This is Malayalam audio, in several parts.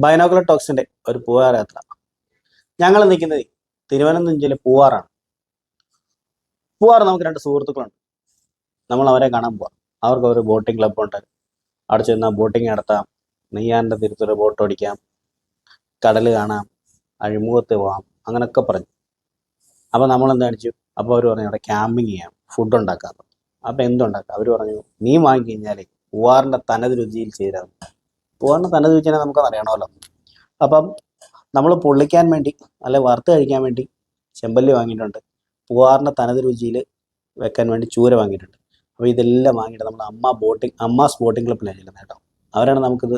ബൈനോക്കുലർ ടോക്സിന്റെ ഒരു പൂവാർ യാത്ര. ഞങ്ങൾ നിൽക്കുന്നത് തിരുവനന്തപുരം ജില്ലയിലെ പൂവാറാണ്. പൂവാർ നമുക്ക് രണ്ട് സുഹൃത്തുക്കളുണ്ട്. നമ്മൾ അവരെ കാണാൻ പോവാം. അവർക്ക് ഒരു ബോട്ടിംഗ് ക്ലബ്ബുണ്ട്. അവിടെ ചെന്നാൽ ബോട്ടിങ് നടത്താം, നെയ്യാറിൻ്റെ തീരത്തൊരു ബോട്ട് ഓടിക്കാം, കടൽ കാണാം, അഴിമുഖത്ത് പോവാം, അങ്ങനെയൊക്കെ പറഞ്ഞു. അപ്പോൾ നമ്മളെന്താ അടിച്ചു. അപ്പോൾ അവർ പറഞ്ഞു അവിടെ ക്യാമ്പിങ് ചെയ്യാം, ഫുഡ് ഉണ്ടാക്കാം. അപ്പോൾ എന്തുണ്ടാക്കാം? അവർ പറഞ്ഞു നീ വാങ്ങിക്കഴിഞ്ഞാൽ പൂവാറിൻ്റെ തനത് രുചിയിൽ ചേരാം. പൂവാറിൻ്റെ തനത് രുചിനെ നമുക്കൊന്ന് അറിയണമല്ലോ. അപ്പം നമ്മൾ പൊള്ളിക്കാൻ വേണ്ടി അല്ലെ വറുത്ത് കഴിക്കാൻ വേണ്ടി ചെമ്പല്ലി വാങ്ങിയിട്ടുണ്ട്. പൂവാറിൻ്റെ തനത് രുചിയിൽ വെക്കാൻ വേണ്ടി ചൂര വാങ്ങിയിട്ടുണ്ട്. അപ്പോൾ ഇതെല്ലാം വാങ്ങിയിട്ട് നമ്മൾ അമ്മാസ് ബോട്ടിംഗ് ക്ലബ്ബിലാണ് ചെല്ലുന്നത് കേട്ടോ. അവരാണ് നമുക്കിത്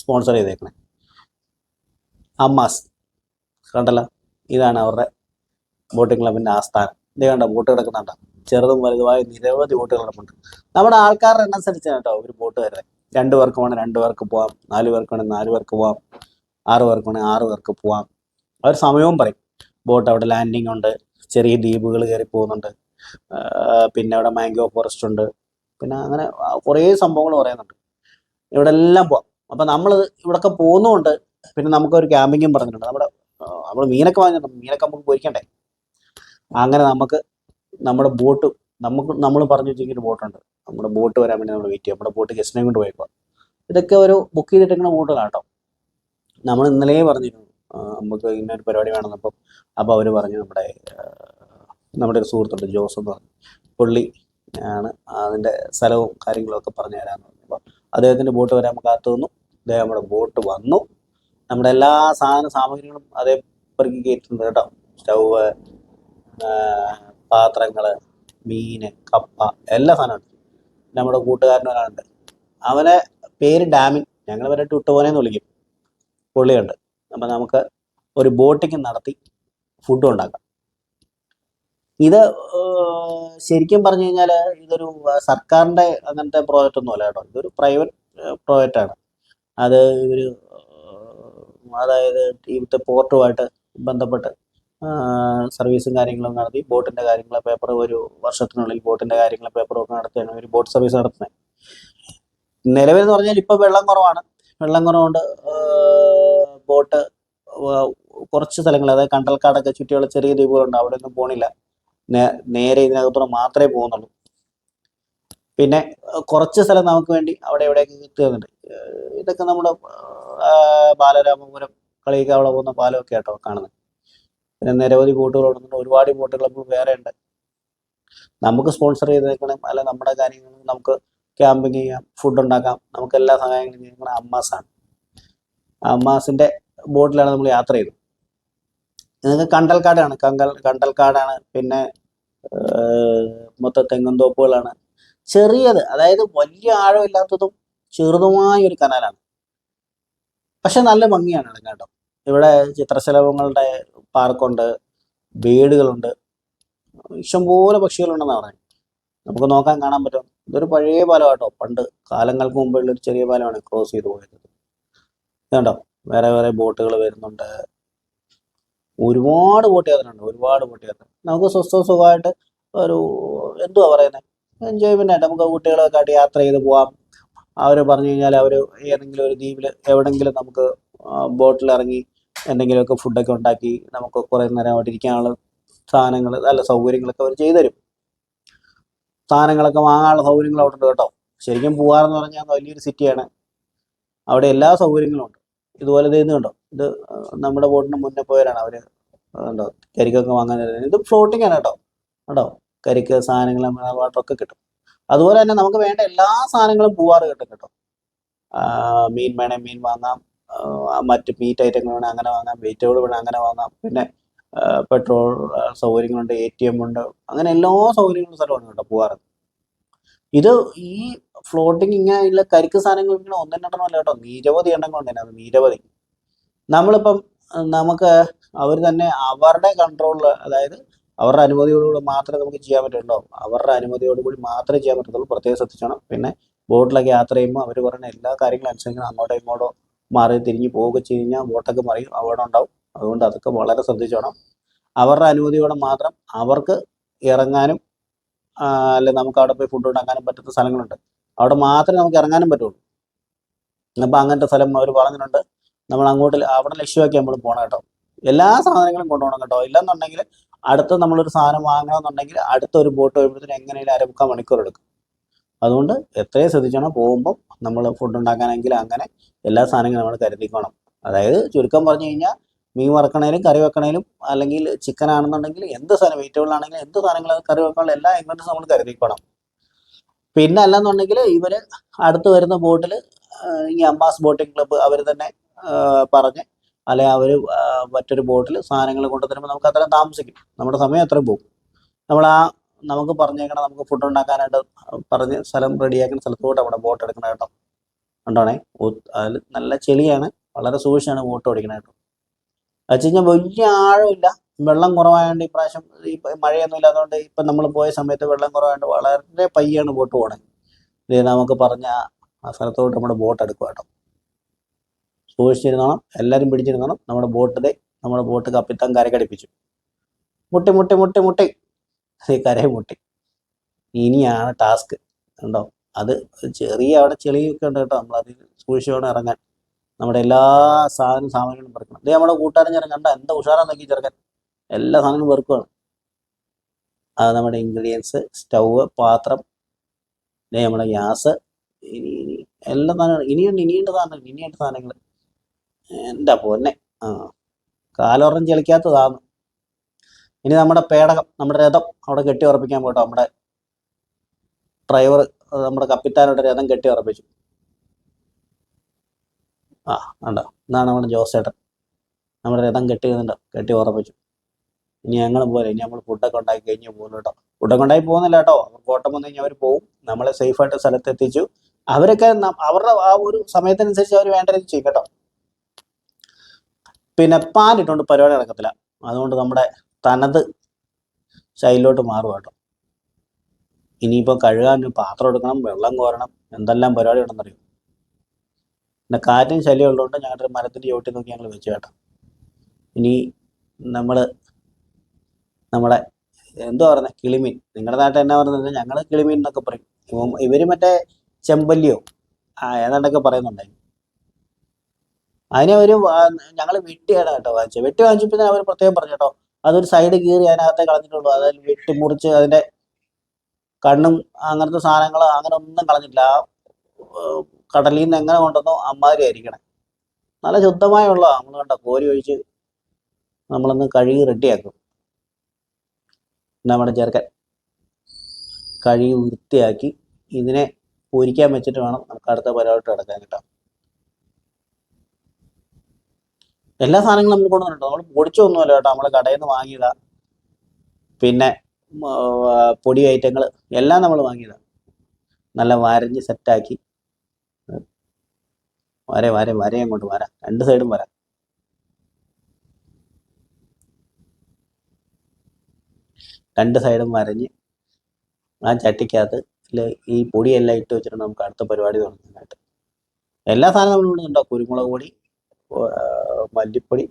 സ്പോൺസർ ചെയ്തേക്കണേ. അമ്മാസ് കണ്ടല്ലോ, ഇതാണ് അവരുടെ ബോട്ടിംഗ് ക്ലബിൻ്റെ ആസ്ഥാനം. ഇത് കണ്ട ബോട്ട് കിടക്കുന്നുണ്ടോ? ചെറുതും വലുതുമായ നിരവധി ബോട്ടുകൾ കിടപ്പുണ്ട്. നമ്മുടെ ആൾക്കാരുടെ എണ്ണനുസരിച്ചാണ് കേട്ടോ ഒരു ബോട്ട് വരുന്നത്. 2 പേർക്ക് വേണം 2 പേർക്ക് പോവാം, 4 പേർക്ക് വേണം 4 പേർക്ക് പോവാം, 6 പേർക്ക് വേണമെങ്കിൽ 6 പേർക്ക് പോവാം. അവർ സമയവും പറയും. ബോട്ട് അവിടെ ലാൻഡിങ് ഉണ്ട്, ചെറിയ ദ്വീപുകൾ കയറി പോകുന്നുണ്ട്, പിന്നെ അവിടെ മാംഗോ ഫോറസ്റ്റ് ഉണ്ട്, പിന്നെ അങ്ങനെ കുറേ സംഭവങ്ങൾ പറയുന്നുണ്ട്. ഇവിടെ എല്ലാം പോവാം. അപ്പം നമ്മൾ ഇവിടെയൊക്കെ പോകുന്നുമുണ്ട്. പിന്നെ നമുക്കൊരു ക്യാമ്പിങ്ങും പറഞ്ഞിട്ടുണ്ട്. നമ്മൾ മീനൊക്കെ വാങ്ങിയിട്ടുണ്ട്. മീനൊക്കെ നമുക്ക് പൊരിക്കണ്ടേ? അങ്ങനെ നമുക്ക് നമ്മുടെ ബോട്ട് നമ്മൾ പറഞ്ഞു വെച്ചെങ്കിൽ ബോട്ടുണ്ട്. നമ്മുടെ ബോട്ട് വരാൻ വേണ്ടി നമ്മൾ വെയിറ്റ് ചെയ്യും. നമ്മുടെ ബോട്ട് ഗസ്റ്റിനെ കൊണ്ട് പോയേക്കുക. ഇതൊക്കെ ഒരു ബുക്ക് ചെയ്തിട്ടിരിക്കുന്ന ബോട്ടുകളാണ് കേട്ടോ. നമ്മൾ ഇന്നലെ പറഞ്ഞിരുന്നു നമുക്ക് ഇന്നൊരു പരിപാടി വേണമെന്നപ്പം. അപ്പോൾ അവർ പറഞ്ഞു നമ്മുടെ ഒരു സുഹൃത്തുണ്ട് ജോസ് എന്ന് പറഞ്ഞു, പുള്ളി ആണ് അതിൻ്റെ സ്ഥലവും കാര്യങ്ങളൊക്കെ പറഞ്ഞു തരാമെന്ന് പറഞ്ഞു. അപ്പോൾ അദ്ദേഹത്തിൻ്റെ ബോട്ട് വരാൻ നമുക്ക് കാത്തു നിന്നു. അദ്ദേഹം നമ്മുടെ ബോട്ട് വന്നു. നമ്മുടെ എല്ലാ സാമഗ്രികളും അതേ പെറുക്കി കയറ്റുന്നുണ്ട് കേട്ടോ. സ്റ്റൗവ്, പാത്രങ്ങൾ, മീൻ, കപ്പ, എല്ലാ സാധനവും. നമ്മുടെ കൂട്ടുകാരൻ ഒരാളുണ്ട്, അവനെ പേര് ഡാമിൻ, ഞങ്ങൾ വരെ ടുട്ടോനെന്ന് വിളിക്കും. പുള്ളിയുണ്ട്. അപ്പം നമുക്ക് ഒരു ബോട്ടിങ് നടത്തി ഫുഡും ഉണ്ടാക്കാം. ഇത് ശരിക്കും പറഞ്ഞു കഴിഞ്ഞാൽ ഇതൊരു സർക്കാരിൻ്റെ അങ്ങനത്തെ പ്രോജക്റ്റ് ഒന്നും അല്ല കേട്ടോ. ഇതൊരു പ്രൈവറ്റ് പ്രോജക്റ്റാണ്. അത് ഇവർ അതായത് ഇവിടുത്തെ പോർട്ടുമായിട്ട് ബന്ധപ്പെട്ട് സർവീസും കാര്യങ്ങളും നടത്തി ബോട്ടിൻ്റെ കാര്യങ്ങൾ പേപ്പർ ഒരു വർഷത്തിനുള്ളിൽ ബോട്ടിൻ്റെ കാര്യങ്ങൾ പേപ്പറൊക്കെ നടത്തിയാണ് ഒരു ബോട്ട് സർവീസ് നടത്തുന്നത്. നിലവിൽ എന്ന് പറഞ്ഞാൽ ഇപ്പോൾ വെള്ളം കുറവാണ്. വെള്ളം കുറവുകൊണ്ട് ബോട്ട് കുറച്ച് സ്ഥലങ്ങൾ, അതായത് കണ്ടൽക്കാടൊക്കെ ചുറ്റിയുള്ള ചെറിയ ദ്വീപുകളുണ്ട്, അവിടെ ഒന്നും പോണില്ല. നേരെ ഇതിനകത്തൂടെ മാത്രമേ പോകുന്നുള്ളൂ. പിന്നെ കുറച്ച് സ്ഥലം നമുക്ക് വേണ്ടി അവിടെ എവിടെയൊക്കെ തീർന്നുണ്ട്. ഇതൊക്കെ നമ്മുടെ ബാലരാമപുരം കളിക്കാവിടെ പോകുന്ന പാലമൊക്കെ ആട്ടോ കാണുന്നത്. പിന്നെ നിരവധി ബോട്ടുകൾ ഓടുന്നുണ്ട്. ഒരുപാട് ബോട്ടുകൾ നമ്മൾ വേറെ ഉണ്ട്. നമുക്ക് സ്പോൺസർ ചെയ്തേക്കണം, അല്ല നമ്മുടെ കാര്യങ്ങൾ നമുക്ക് ക്യാമ്പിങ് ചെയ്യാം, ഫുഡ് ഉണ്ടാക്കാം, നമുക്ക് എല്ലാ സഹായങ്ങളും ചെയ്യുന്നത് അമ്മാസാണ്. അമ്മാസിൻ്റെ ബോട്ടിലാണ് നമ്മൾ യാത്ര ചെയ്തത്. നിങ്ങൾക്ക് കണ്ടൽക്കാടാണ്. പിന്നെ മൊത്തം തെങ്ങും തോപ്പുകളാണ്. ചെറിയത്, അതായത് വലിയ ആഴമില്ലാത്തതും ചെറുതുമായ ഒരു കനാലാണ്. പക്ഷെ നല്ല ഭംഗിയാണ് കേട്ടോ. ഇവിടെ ചിത്രശലഭങ്ങളുടെ പാർക്കുണ്ട്, വീടുകളുണ്ട്, ഇഷ്ടംപോലെ പക്ഷികളുണ്ടെന്നാണ് പറയുന്നത്. നമുക്ക് നോക്കാൻ കാണാൻ പറ്റും. ഇതൊരു പഴയ പാലം കേട്ടോ. പണ്ട് കാലങ്ങൾക്ക് മുമ്പുള്ളൊരു ചെറിയ പാലമാണ് ക്രോസ് ചെയ്ത് പോയത്. ഇതുണ്ടോ, വേറെ വേറെ ബോട്ടുകൾ വരുന്നുണ്ട്. ഒരുപാട് ബോട്ട് യാത്ര നമുക്ക് സുഖമായിട്ട് ഒരു എന്തുവാ പറയുന്നത്, എൻജോയ്മെൻ്റ് ആയിട്ട് നമുക്ക് കുട്ടികളൊക്കെ ആയിട്ട് യാത്ര ചെയ്ത് പോവാം. അവർ പറഞ്ഞു കഴിഞ്ഞാൽ അവർ ഏതെങ്കിലും ഒരു ദ്വീപിൽ എവിടെയെങ്കിലും നമുക്ക് ബോട്ടിൽ ഇറങ്ങി എന്തെങ്കിലുമൊക്കെ ഫുഡൊക്കെ ഉണ്ടാക്കി നമുക്ക് കുറേ നേരം അവിടെ ഇരിക്കാനുള്ള സാധനങ്ങൾ, നല്ല സൗകര്യങ്ങളൊക്കെ അവർ ചെയ്തു തരും. സാധനങ്ങളൊക്കെ വാങ്ങാനുള്ള സൗകര്യങ്ങൾ അവിടെ ഉണ്ട് കേട്ടോ. ശരിക്കും പൂവാറെന്ന് പറഞ്ഞാൽ വലിയൊരു സിറ്റിയാണ്. അവിടെ എല്ലാ സൗകര്യങ്ങളും ഉണ്ട്. ഇതുപോലെ ഇത് കണ്ടോ, ഇത് നമ്മുടെ ബോട്ടിന് മുന്നേ പോയവരാണ് അവർ. ഉണ്ടോ, കരിക്കൊക്കെ വാങ്ങാൻ. ഇത് ഫ്ലോട്ടിംഗ് ആണ് കേട്ടോ. കരിക്ക്, സാധനങ്ങൾ, വാട്ടറൊക്കെ കിട്ടും. അതുപോലെ തന്നെ നമുക്ക് വേണ്ട എല്ലാ സാധനങ്ങളും പൂവാറ് കിട്ടും കേട്ടോ. മീൻ വേണേൽ മീൻ വാങ്ങാം, മറ്റ് മീറ്റ് ഐറ്റങ്ങൾ വേണേൽ അങ്ങനെ വാങ്ങാം, വെജിറ്റബിൾ വേണേൽ അങ്ങനെ വാങ്ങാം. പിന്നെ പെട്രോൾ സൗകര്യങ്ങളുണ്ട്, ATM ഉണ്ട്, അങ്ങനെ എല്ലാ സൗകര്യങ്ങളും സ്ഥലമാണ് കേട്ടോ പൂവാറ്. ഇത് ഈ ഫ്ലോട്ടിങ് ഇങ്ങനെയുള്ള കരിക്ക് സാധനങ്ങൾ ഇങ്ങനെ ഒന്നും രണ്ടെണ്ണമല്ല കേട്ടോ, നിരവധി എണ്ണങ്ങളുണ്ട് അതിനകത്ത്, നിരവധി. നമ്മളിപ്പം നമുക്ക് അവർ തന്നെ അവരുടെ കൺട്രോളിൽ, അതായത് അവരുടെ അനുമതിയോടുകൂടി മാത്രമേ നമുക്ക് ചെയ്യാൻ പറ്റുള്ളൂ. അവരുടെ അനുമതിയോടുകൂടി മാത്രമേ ചെയ്യാൻ പറ്റത്തുള്ളൂ. പ്രത്യേകം ശ്രദ്ധിക്കണം. പിന്നെ ബോട്ടിലൊക്കെ യാത്ര ചെയ്യുമ്പോൾ അവർ പറയുന്ന എല്ലാ കാര്യങ്ങളും അനുസരിക്കണം. അങ്ങോട്ടോ ഇങ്ങോട്ടോ മാറി തിരിഞ്ഞ് പോവുക ചെയ്ത് കഴിഞ്ഞാൽ ബോട്ടൊക്കെ മറിയും, അപകടം ഉണ്ടാവും. അതുകൊണ്ട് അതൊക്കെ വളരെ ശ്രദ്ധിച്ചോണം. അവരുടെ അനുമതിയോടെ മാത്രം അവർക്ക് ഇറങ്ങാനും അല്ലെ നമുക്ക് അവിടെ പോയി ഫുഡ് ഉണ്ടാക്കാനും പറ്റുന്ന സ്ഥലങ്ങളുണ്ട്. അവിടെ മാത്രമേ നമുക്ക് ഇറങ്ങാനും പറ്റുള്ളൂ. അപ്പം അങ്ങനത്തെ സ്ഥലം അവർ പറഞ്ഞിട്ടുണ്ട്. നമ്മൾ അങ്ങോട്ട് അവിടെ ലക്ഷ്യമാക്കി നമ്മൾ പോകണം കേട്ടോ. എല്ലാ സാധനങ്ങളും കൊണ്ടുപോകണം കേട്ടോ. ഇല്ലെന്നുണ്ടെങ്കിൽ അടുത്ത നമ്മളൊരു സാധനം വാങ്ങണമെന്നുണ്ടെങ്കിൽ അടുത്തൊരു ബോട്ട് വരുമ്പോഴത്തേന് എങ്ങനെയും 1/4 മണിക്കൂർ എടുക്കും. അതുകൊണ്ട് എത്രയും ശ്രദ്ധിക്കണം. പോകുമ്പോൾ നമ്മൾ ഫുഡ് ഉണ്ടാക്കാനെങ്കിൽ അങ്ങനെ എല്ലാ സാധനങ്ങളും നമ്മൾ കരുതിക്കണം. അതായത് ചുരുക്കം പറഞ്ഞു കഴിഞ്ഞാൽ മീൻ വറക്കണേലും കറി വെക്കണേലും അല്ലെങ്കിൽ ചിക്കൻ ആണെന്നുണ്ടെങ്കിൽ എന്ത് സാധനം വെജിറ്റബിൾ ആണെങ്കിലും എന്ത് സാധനങ്ങൾ കറി വെക്കാനുള്ള എല്ലാ ഇൻഗ്രീഡിയൻസും നമ്മൾ കരുതിക്കണം. പിന്നെ അല്ലെന്നുണ്ടെങ്കിൽ ഇവർ അടുത്ത് വരുന്ന ബോട്ടിൽ ഈ അമ്മാസ് ബോട്ടിംഗ് ക്ലബ്ബ് അവർ തന്നെ പറഞ്ഞ് അല്ലെങ്കിൽ അവർ മറ്റൊരു ബോട്ടിൽ സാധനങ്ങൾ കൊണ്ടുതരുമ്പോൾ നമുക്ക് അത്രയും താമസിക്കും, നമ്മുടെ സമയം അത്രയും പോകും. നമ്മൾ നമുക്ക് പറഞ്ഞേക്കണം നമുക്ക് ഫുഡ് ഉണ്ടാക്കാനായിട്ട് പറഞ്ഞ് സ്ഥലം റെഡിയാക്കുന്ന സ്ഥലത്തോട്ട് അവിടെ ബോട്ട് എടുക്കണം കേട്ടോ. കണ്ടോണേ, അതിൽ നല്ല ചെളിയാണ്, വളരെ സൂക്ഷിച്ചാണ് ബോട്ട് ഓടിക്കണം കേട്ടോ. അത് വെച്ച് കഴിഞ്ഞാൽ വലിയ ആഴമില്ല, വെള്ളം കുറവായതുകൊണ്ട് ഇപ്രാവശ്യം ഈ മഴയൊന്നും ഇല്ലാത്തതുകൊണ്ട് ഇപ്പം നമ്മൾ പോയ സമയത്ത് വെള്ളം കുറവായതുകൊണ്ട് വളരെ പയ്യാണ് ബോട്ട് പോകണേ. ഇത് നമുക്ക് പറഞ്ഞ ആ സ്ഥലത്തോട്ട് നമ്മുടെ ബോട്ട് എടുക്കുക കേട്ടോ. സൂക്ഷിച്ചിരുന്നോണം, എല്ലാവരും പിടിച്ചിരുന്നോണം. നമ്മുടെ ബോട്ട് കപ്പിത്താൻ കരക്കടിപ്പിച്ചു. മുട്ടി മുട്ടി മുട്ടി മുട്ടി കരയെ മുട്ടി. ഇനിയാണ് ടാസ്ക്. കണ്ടോ, അത് ചെറിയ അവിടെ ചെളിയൊക്കെ ഉണ്ട് കേട്ടോ. നമ്മളത് സൂക്ഷിച്ച് വേണം ഇറങ്ങാൻ. നമ്മുടെ എല്ലാ സാധനങ്ങളും പെറുക്കണം. ഇത് നമ്മുടെ കൂട്ടുകാരൻ ചെറുക്കൻ കണ്ട എന്താ ഉഷാറാന്ന് നോക്കി ചെറുക്കൻ, എല്ലാ സാധനങ്ങളും പെറുക്കുകയാണ്. അത് നമ്മുടെ ഇൻഗ്രീഡിയൻസ്, സ്റ്റൗവ്, പാത്രം, നമ്മുടെ ഗ്യാസ്, ഇനി എല്ലാ സാധനങ്ങളും ഇനിയുണ്ട് സാധനങ്ങൾ. എൻ്റെ പൊന്നെ, കാലോറം ചെളിക്കാത്തതാണ്. ഇനി നമ്മുടെ പേടകം, നമ്മുടെ രഥം അവിടെ കെട്ടി ഉറപ്പിക്കാൻ പോട്ടോ. നമ്മുടെ ഡ്രൈവർ, നമ്മുടെ കപ്പിത്താനോട് രഥം കെട്ടി ഉറപ്പിച്ചു. കണ്ടോ, ഇതാണ് നമ്മുടെ ജോസേട്ടൻ. നമ്മുടെ രഥം കെട്ടി ഉറപ്പിച്ചു. ഇനി ഞങ്ങൾ പോലെ ഇനി നമ്മൾ ഫുഡൊക്കെ ഉണ്ടാക്കി കഴിഞ്ഞ് പോകുന്നു കേട്ടോ. ഫുഡൊക്കെ ഉണ്ടാക്കി പോകുന്നില്ല കേട്ടോ, അവർക്ക് ഓട്ടം വന്നു കഴിഞ്ഞാൽ അവർ പോകും. നമ്മളെ സേഫായിട്ട് സ്ഥലത്ത് എത്തിച്ചു. അവരൊക്കെ അവരുടെ ആ ഒരു സമയത്തിനനുസരിച്ച് അവർ വേണ്ട രീതി ചെയ്യും കേട്ടോ. പിന്നെ പാലിട്ടുകൊണ്ട് പരിപാടി നടക്കത്തില്ല. അതുകൊണ്ട് നമ്മുടെ തനത് ശൈലിയിലോട്ട് മാറുക കേട്ടോ. ഇനിയിപ്പോൾ കഴുകാൻ പാത്രം എടുക്കണം, വെള്ളം കോരണം, എന്തെല്ലാം പരിപാടി ഉണ്ടെന്നറിയും. പിന്നെ കാറ്റും ശല്യം ഉള്ളതുകൊണ്ട് ഞങ്ങളുടെ മരത്തിൻ്റെ ചുവട്ടിൽ നോക്കി ഞങ്ങൾ വെച്ചു കേട്ടോ. ഇനി നമ്മുടെ എന്തോ പറയുന്നത്, കിളിമീൻ. നിങ്ങളുടെ നാട്ടിൽ എന്നാ പറയുന്നത്? ഞങ്ങൾ കിളിമീൻ എന്നൊക്കെ പറയും. ഇവർ മറ്റേ ചെമ്പല്ലിയോ ഏതാണ്ടൊക്കെ പറയുന്നുണ്ടായി. അതിനെ ഞങ്ങൾ വെട്ടിയാണ് കേട്ടോ വാങ്ങിച്ചത്. വെട്ടി വാങ്ങിച്ചപ്പോൾ അവർ പ്രത്യേകം പറഞ്ഞു കേട്ടോ, അതൊരു സൈഡ് കീറി അതിനകത്തെ കളഞ്ഞിട്ടുള്ളൂ. അതായത് വെട്ടി മുറിച്ച് അതിൻ്റെ കണ്ണും അങ്ങനത്തെ സാധനങ്ങൾ അങ്ങനെ ഒന്നും കളഞ്ഞിട്ടില്ല. കടലിൽ നിന്ന് എങ്ങനെ കൊണ്ടുവന്നോ അമ്മാതിരി ആയിരിക്കണേ. നല്ല ശുദ്ധമായ വെള്ളമാണ്. നമ്മൾ കണ്ടോ, കോരി ഒഴിച്ച് നമ്മളൊന്ന് കഴുകി റെഡിയാക്കും. നമ്മുടെ ചെറുക്കൻ കഴുകി വൃത്തിയാക്കി ഇതിനെ പൊരിക്കാൻ വെച്ചിട്ട് വേണം നമുക്ക് അടുത്ത പരിപാടി കിടക്കാൻ കേട്ടോ. എല്ലാ സാധനങ്ങളും നമ്മൾ കൊണ്ടുവന്നിട്ടോ. നമ്മൾ പൊടിച്ചൊന്നുമല്ല കേട്ടോ, നമ്മൾ കടയിൽ നിന്ന് വാങ്ങിയതാ. പിന്നെ പൊടി ഐറ്റങ്ങൾ എല്ലാം നമ്മൾ വാങ്ങിയതാണ്. നല്ല വരഞ്ഞ് സെറ്റാക്കി അങ്ങോട്ട് വരാം, രണ്ട് സൈഡും വരാം. രണ്ട് സൈഡും വരഞ്ഞ് ആ ചട്ടിക്കകത്ത് ഈ പൊടിയെല്ലാം ഇട്ട് വെച്ചിട്ട് നമുക്ക് അടുത്ത പരിപാടി തുടങ്ങാനായിട്ട്. എല്ലാ സാധനവും നമ്മൾ ഇടുന്നുണ്ടോ, കുരുമുളക് പൊടി, മല്ലിപ്പൊടി.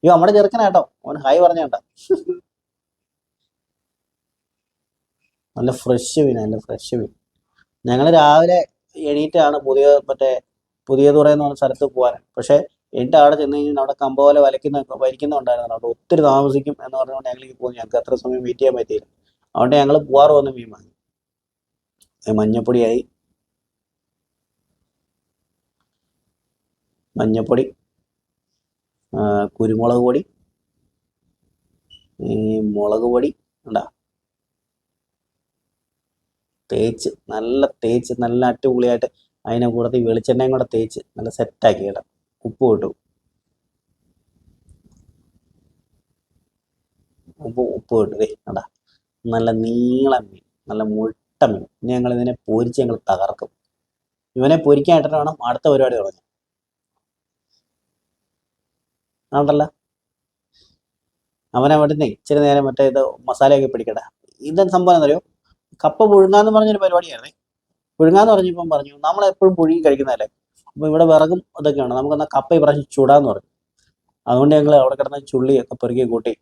നമ്മുടെ ചെറുക്കനാട്ടോ, അവൻ ഹായ് പറഞ്ഞേണ്ട. നല്ല ഫ്രഷ് മീൻ. ഞങ്ങൾ രാവിലെ എണീറ്റാണ് പുതിയ തുറ എന്ന് പറഞ്ഞ സ്ഥലത്ത് പോകാൻ. പക്ഷേ എൻ്റെ അവിടെ ചെന്ന് കഴിഞ്ഞാൽ അവിടെ കമ്പോല വലിക്കുന്നുണ്ടായിരുന്നു. അവിടെ ഒത്തിരി താമസിക്കും എന്ന് പറഞ്ഞുകൊണ്ട് ഞങ്ങൾക്ക് പോകുന്നു. ഞങ്ങൾക്ക് അത്ര സമയം വെയിറ്റ് ചെയ്യാൻ പറ്റിയില്ല. അതുകൊണ്ട് ഞങ്ങൾ പോവാറ് വന്ന് മീൻ വാങ്ങി. മഞ്ഞപ്പൊടി, കുരുമുളക് പൊടി, മുളക് പൊടി ഉണ്ടാ തേച്ച് നല്ല അടിപൊളിയായിട്ട് അതിനെ കൂടത്തി വെളിച്ചെണ്ണയും കൂടെ തേച്ച് നല്ല സെറ്റാക്കി കേട്ടോ. ഉപ്പ് ഇട്ടു, ഉപ്പ് ഇട്ടു. കണ്ടാ, നല്ല നീളം മീൻ, നല്ല മുട്ട മീൻ. ഇനി ഞങ്ങൾ ഇതിനെ പൊരിച്ച് ഞങ്ങൾ തകർക്കും. ഇവനെ പൊരിക്കാനായിട്ട് വേണം അടുത്ത പരിപാടി തുടങ്ങാൻ. ആണ്ടല്ല, അവനെ അവിടുന്ന് ഇച്ചിരി നേരം മറ്റേ ഇത് മസാലയൊക്കെ പിടിക്കട്ടെ. ഇതെന്ത് സംഭവം എന്നറിയോ, കപ്പ പുഴുങ്ങാന്ന് പറഞ്ഞൊരു പരിപാടിയായിരുന്നേ. പുഴുങ്ങാന്ന് പറഞ്ഞപ്പം പറഞ്ഞു നമ്മളെപ്പോഴും പുഴുങ്ങി കഴിക്കുന്നതല്ലേ, അപ്പോൾ ഇവിടെ വിറകും അതൊക്കെയാണ്, നമുക്കെന്നാൽ കപ്പ ഇപ്രാവശ്യം ചുടാന്ന് പറഞ്ഞു. അതുകൊണ്ട് ഞങ്ങൾ അവിടെ കിടന്ന ചുള്ളിയൊക്കെ പെറുക്കി കൂട്ടി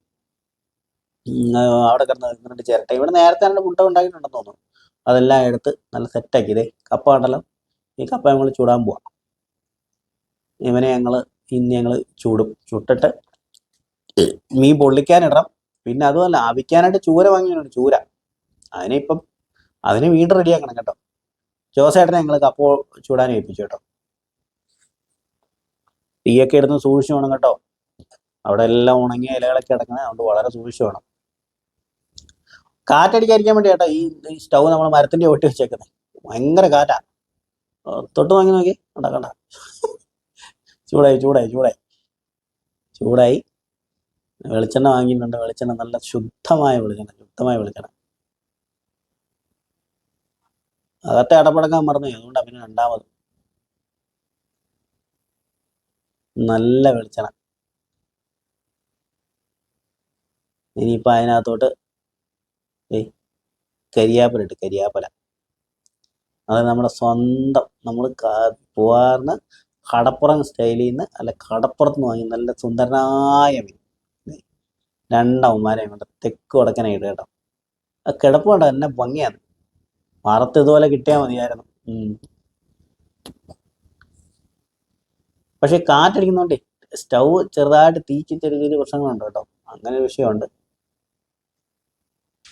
അവിടെ കിടന്ന് എന്നിട്ട് ചിരട്ട ഇവിടെ നേരത്തെ തന്നെ മുട്ട ഉണ്ടാക്കിയിട്ടുണ്ടെന്ന് തോന്നുന്നു. അതെല്ലാം എടുത്ത് നല്ല സെറ്റാക്കി. കപ്പ കണ്ടല്ലോ, ഈ കപ്പ നമ്മൾ ചൂടാൻ പോവാം. ഇവനെ ഞങ്ങൾ ഇന്ന് ഞങ്ങൾ ചുട്ടിട്ട് മീൻ പൊള്ളിക്കാനിടണം. പിന്നെ അതുമല്ല അവിക്കാനായിട്ട് ചൂര വാങ്ങിയിട്ടുണ്ട്, ചൂര. അതിന് വീണ്ടും റെഡിയാക്കണം കേട്ടോ. ജോസേട്ടനെ ഞങ്ങൾ കപ്പ ചൂടാൻ ഏൽപ്പിച്ചു കേട്ടോ. തീയൊക്കെ എടുത്ത് സൂക്ഷിച്ചു വേണം കേട്ടോ. അവിടെ എല്ലാം ഉണങ്ങിയ ഇലകളൊക്കെ കിടക്കണേ, അതുകൊണ്ട് വളരെ സൂക്ഷിച്ചു വേണം. കാറ്റടിക്കാതിരിക്കാൻ വേണ്ടി കേട്ടോ ഈ സ്റ്റൗ നമ്മൾ മരത്തിന്റെ ഒട്ടി വെച്ചേക്കുന്നത്. ഭയങ്കര കാറ്റാ. തൊട്ട് നോക്കി കണ്ട ചൂടായി. വെളിച്ചെണ്ണ വാങ്ങിയിട്ടുണ്ട്. വെളിച്ചെണ്ണ നല്ല ശുദ്ധമായ വെളിച്ചെണ്ണ. അകത്തെ അടപ്പടക്കാൻ മറന്നു, അതുകൊണ്ടാണ് പിന്നെ രണ്ടാമത്. നല്ല വെളിച്ചെണ്ണ. ഇനിയിപ്പോൾ അതിനകത്തോട്ട് കരിയാപ്പല. അത് നമ്മുടെ സ്വന്തം, നമ്മൾ പോവാറുന്ന കടപ്പുറം സ്റ്റൈലിൽ നിന്ന്, അല്ല കടപ്പുറത്ത് നിന്ന് വാങ്ങി നല്ല സുന്ദരനായ മീൻ. രണ്ടവന്മാരെയും കൊണ്ട് തെക്ക് വടക്കനായിട്ട് കേട്ടോ. ആ കിടപ്പ് കണ്ടോ, എന്നെ ഭംഗിയാണ്. വറുത്ത് ഇതുപോലെ കിട്ടിയാൽ മതിയായിരുന്നു. പക്ഷെ കാറ്റടിക്കുന്നോണ്ടേ സ്റ്റൗ ചെറുതായിട്ട് തീക്ക് ചെറിയ പ്രശ്നങ്ങളുണ്ട് കേട്ടോ. അങ്ങനെ ഒരു വിഷയമുണ്ട്.